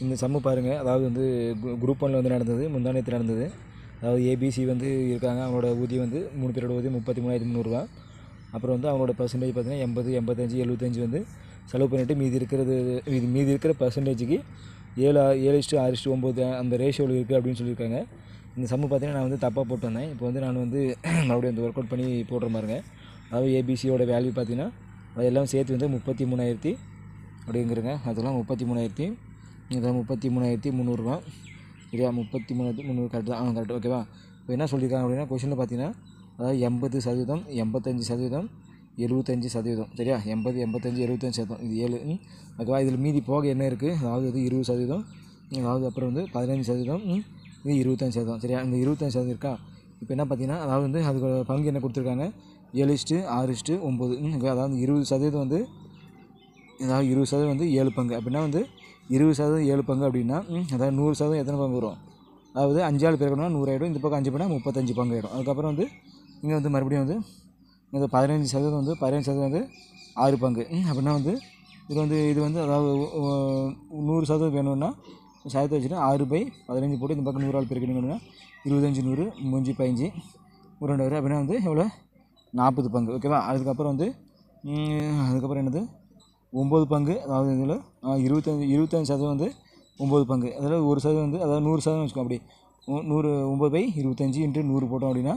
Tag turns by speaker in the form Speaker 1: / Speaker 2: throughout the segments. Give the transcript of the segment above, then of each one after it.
Speaker 1: இந்த சம்மு பாருங்கள். அதாவது வந்து குரூப் 1ல் வந்து நடந்தது, முந்தா நேற்று நடந்தது. அதாவது ஏபிசி வந்து இருக்காங்க. அவங்களோட ஊதியம் வந்து 3 பேரோட ஊதியம் 33,300 அப்புறம் வந்து அவங்களோட பர்சன்டேஜ் பார்த்திங்கன்னா 80, 85, 75 வந்து செலவு பண்ணிவிட்டு மீதி இருக்கிற பர்சன்டேஜுக்கு 7:6:9 அந்த ரேஷியோவில் இருக்குது அப்படின்னு சொல்லியிருக்காங்க. இந்த சம்மு பார்த்திங்கன்னா நான் வந்து தப்பாக போட்டு வந்தேன். இப்போ வந்து நான் வந்து மறுபடியும் வந்து ஒர்க் அவுட் பண்ணி போடுற பாருங்க. அதாவது ஏபிசியோட வேல்யூ பார்த்திங்கன்னா அதெல்லாம் சேர்த்து வந்து 33,000 அப்படிங்கிறங்க. அதெல்லாம் 33,300 சரியா? 33,300 கரெக்டு தான். கரெக்டு ஓகேவா? இப்போ என்ன சொல்லியிருக்காங்க அப்படின்னா கொஷினில் பார்த்தீங்கன்னா அதாவது 80%, 85%, 75% சரியா? 80, 85, 75% இது 7 ஓகேவா? இதில் மீதி போக என்ன இருக்குது? அதாவது இது 20%, அதாவது அப்புறம் வந்து 15%, இது 25% சரியா? இந்த 25% இருக்கா? இப்போ என்ன பார்த்தீங்கன்னா அதாவது வந்து அதுக்கு பங்கு என்ன கொடுத்துருக்காங்க? 7:6:9 அதாவது 20% வந்து அதாவது 20% வந்து 7 பங்கு அப்படின்னா வந்து 20% 7 பங்கு அப்படின்னா அதாவது 100% எத்தனை பங்கு வரும்? அதாவது 5 ஆள் பெருக்கணும்னா 100 ஆகிடும். இந்த பக்கம் 5 பண்ணால் 35 பங்கு ஆகிடும். அதுக்கப்புறம் வந்து இங்கே வந்து மறுபடியும் வந்து இந்த 15% வந்து 15% வந்து 6 பங்கு அப்படின்னா வந்து இது வந்து அதாவது 100% வேணும்னா சாயத்தை வச்சுட்டு 6/15 போட்டு இந்த பக்கம் 100 ஆள் பெருக்கணுங்கன்னா 25, 100, 3, 15, 2 அப்படின்னா வந்து எவ்வளோ? 40 பங்கு ஓகேவா? அதுக்கப்புறம் என்னது 9 பங்கு. அதாவது இதில் 25% வந்து 9 பங்கு. அதில் 1% வந்து அதாவது 100% வச்சுக்கோ. அப்படி 9/25 × 100 போட்டோம் அப்படின்னா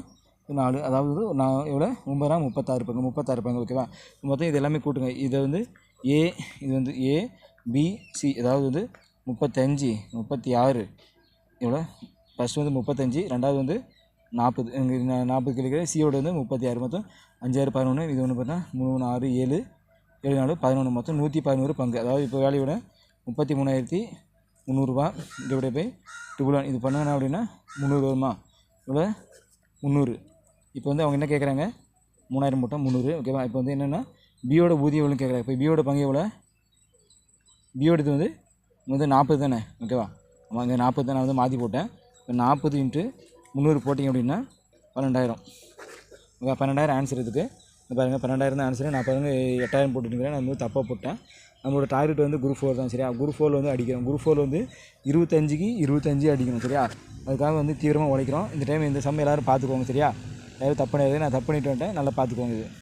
Speaker 1: 4 அதாவது நான் எவ்வளோ? 9 36 பங்கு 36 பங்கு ஓகேவா? மொத்தம் இது எல்லாமே கூட்டுங்க. இதை வந்து இது வந்து ஏபிசி அதாவது வந்து 35, 36 எவ்வளோ? ஃபஸ்ட்டு வந்து 35, ரெண்டாவது வந்து 40 இங்கே 40 கிலோ சியோட வந்து 36 மொத்தம் 5, 6, 11 இது ஒன்று பார்த்தா 3, 6, 7, 7, 4, 11 மொத்தம் 111 பங்கு. அதாவது இப்போ வேலையோட 33,300 டிவைடட் பை 2 இது பண்ணாங்க அப்படின்னா 300 வருமா? இவ்வளோ 300. இப்போ வந்து அவங்க என்ன கேட்குறாங்க? 3000 போட்டால் 300 ஓகேவா? இப்போ வந்து என்னென்னா பியோட ஊதியம் எவ்வளோன்னு கேட்குறாங்க. இப்போ பியோட பங்கு எவ்வளோ? பியோட இது வந்து 40 தானே ஓகேவா? அங்கே 40 தான் நான் வந்து மாற்றி போட்டேன். இப்போ 40 × 300 போட்டிங்க அப்படின்னா 12,000 ஓகே. 12,000 ஆன்சர் இதுக்கு பாருங்கள். 12,000 தான் ஆன்சரு. நான் பாருங்கள் 8,000 போட்டுருக்கேன். நான் வந்து தப்பாக போட்டேன். நம்மளோட டார்கெட் வந்து குரூப் 4 தான் சரியா? குரூப் 4 வந்து அடிக்கிறோம். குரூப் 4 வந்து 25க்கு 25 அடிக்கணும் சரியா? அதுக்காக வந்து தீவிரமாக உழைக்கிறோம். இந்த டைம் இந்த சம் எல்லோரும் பார்த்துக்கோங்க சரியா? யாரும் தப்பு பண்ணிடாது. நான் தப்பு பண்ணிட்டு வந்துட்டேன். நல்லா பார்த்துக்கோங்க இது.